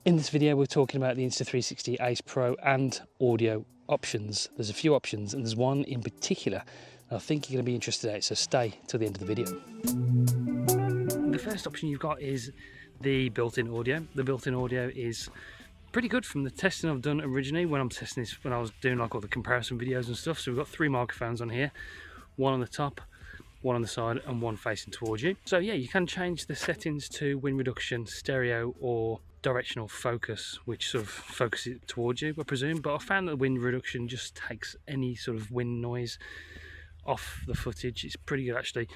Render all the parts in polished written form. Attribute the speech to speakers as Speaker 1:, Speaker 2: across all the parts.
Speaker 1: In this video, we're talking about the Insta360 Ace Pro and audio options. There's a few options, and there's one in particular I think you're going to be interested in, so stay till the end of the video. The first option you've got is the built-in audio. The built-in audio is pretty good from the testing I've done originally when I'm testing this, when I was doing like all the comparison videos and stuff. So we've got 3 microphones on here, one on the top, one on the side, and one facing towards you. So yeah, you can change the settings to wind reduction, stereo, or directional focus, which sort of focuses it towards you, I presume. But I found that wind reduction just takes any sort of wind noise off the footage. It's pretty good actually.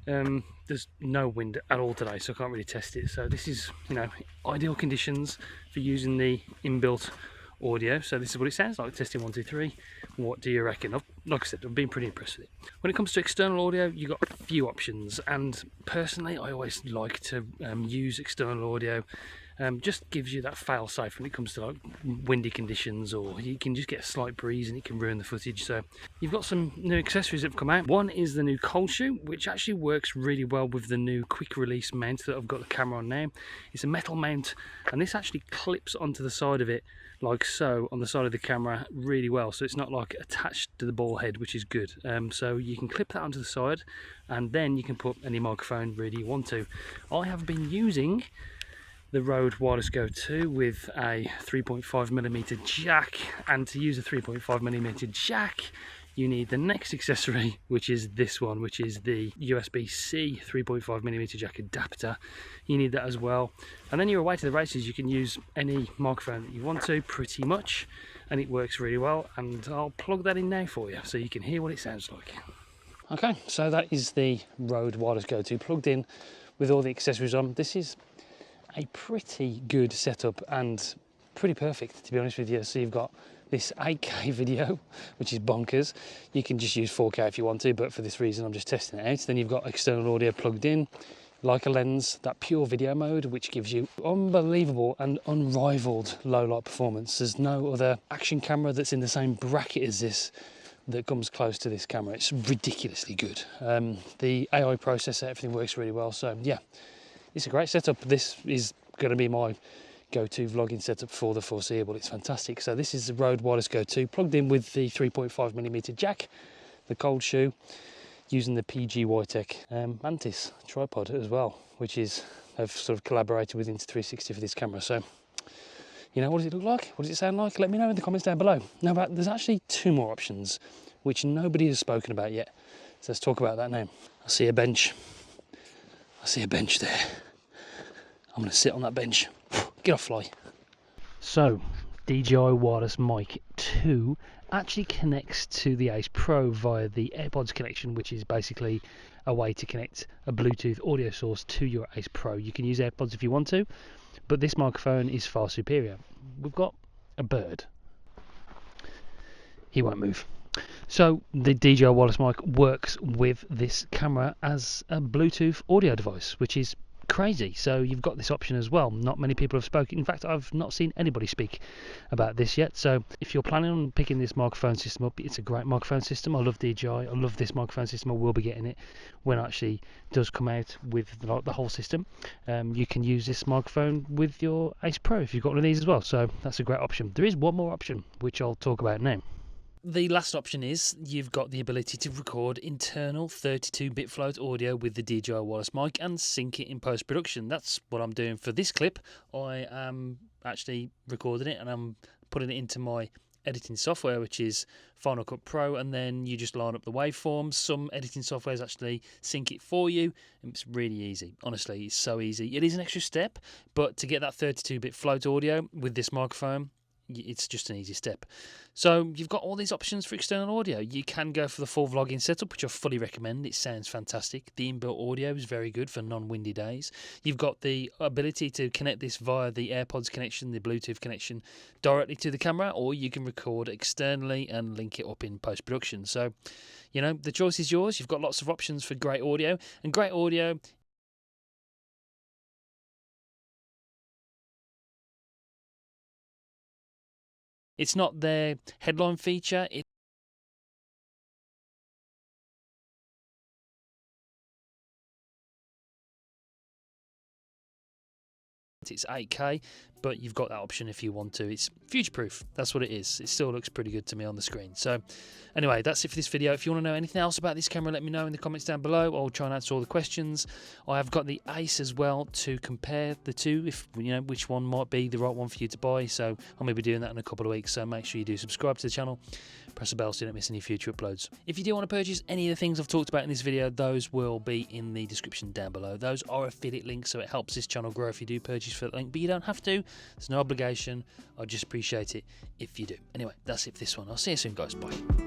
Speaker 1: There's no wind at all today, so I can't really test it. So this is, you know, ideal conditions for using the inbuilt audio. So this is what it sounds like. Testing 1, 2, 3. What do you reckon? Like I said, I've been pretty impressed with it. When it comes to external audio, you've got a few options, and personally I always like to use external audio. Just gives you that fail safe when it comes to like windy conditions, or you can just get a slight breeze and it can ruin the footage. So you've got some new accessories that have come out. One is the new cold shoe, which actually works really well with the new quick release mount that I've got the camera on now. It's a metal mount, and this actually clips onto the side of it like so, on the side of the camera, really well. So it's not like attached to the ball head, which is good. So you can clip that onto the side, and then you can put any microphone really you want to. I have been using the Rode Wireless Go 2 with a 3.5mm jack, and to use a 3.5mm jack you need the next accessory, which is this one, which is the USB-C 3.5mm jack adapter. You need that as well, and then you're away to the races. You can use any microphone that you want to, pretty much, and it works really well. And I'll plug that in now for you so you can hear what it sounds like. Okay, so that is the Rode Wireless Go 2 plugged in with all the accessories on. This is a pretty good setup and pretty perfect, to be honest with you. So you've got this 8K video, which is bonkers. You can just use 4K if you want to, but for this reason I'm just testing it out. Then you've got external audio plugged in, like a lens, that pure video mode, which gives you unbelievable and unrivaled low light performance. There's no other action camera that's in the same bracket as this that comes close to this camera. It's ridiculously good. The AI processor, everything works really well. So yeah, it's a great setup. This is going to be my go-to vlogging setup for the foreseeable. It's fantastic. So this is the Rode Wireless Go 2 plugged in with the 3.5mm jack, the cold shoe, using the PG Tech Mantis tripod as well, which is, I've sort of collaborated with Insta360 for this camera. So, you know, what does it look like? What does it sound like? Let me know in the comments down below. Now, there's actually 2 more options, which nobody has spoken about yet. So let's talk about that now. I see a bench. I see a bench there. I'm going to sit on that bench. Get off, fly. So, DJI Wireless Mic 2 actually connects to the Ace Pro via the AirPods connection, which is basically a way to connect a Bluetooth audio source to your Ace Pro. You can use AirPods if you want to, but this microphone is far superior. We've got a bird. He won't move. So the DJI Wireless Mic works with this camera as a Bluetooth audio device, which is crazy. So you've got this option as well. Not many people have spoken. In fact, I've not seen anybody speak about this yet. So if you're planning on picking this microphone system up, it's a great microphone system. I love DJI. I love this microphone system. I will be getting it when it actually does come out with the whole system. You can use this microphone with your Ace Pro if you've got one of these as well. So that's a great option. There is one more option, which I'll talk about now. The last option is you've got the ability to record internal 32-bit float audio with the DJI Wireless Mic and sync it in post-production. That's what I'm doing for this clip. I am actually recording it and I'm putting it into my editing software, which is Final Cut Pro, and then you just line up the waveforms. Some editing softwares actually sync it for you, and it's really easy. Honestly, it's so easy. It is an extra step, but to get that 32-bit float audio with this microphone, it's just an easy step. So you've got all these options for external audio. You can go for the full vlogging setup, which I fully recommend. It sounds fantastic. The inbuilt audio is very good for non-windy days. You've got the ability to connect this via the AirPods connection, the Bluetooth connection, directly to the camera, or you can record externally and link it up in post-production. So, you know, the choice is yours. You've got lots of options for great audio, and great audio it's not their headline feature. It's 8K, but you've got that option if you want to. It's future-proof. That's what it is. It still looks pretty good to me on the screen. So anyway, that's it for this video. If you want to know anything else about this camera, let me know in the comments down below. I'll try and answer all the questions. I have got the Ace as well to compare the two, if you know which one might be the right one for you to buy. So I'm going to be doing that in a couple of weeks. So make sure you do subscribe to the channel, press the bell so you don't miss any future uploads. If you do want to purchase any of the things I've talked about in this video, those will be in the description down below. Those are affiliate links, so it helps this channel grow if you do purchase for the link, but you don't have to. There's no obligation. I'd just appreciate it if you do. Anyway, that's it for this one. I'll see you soon, guys. Bye.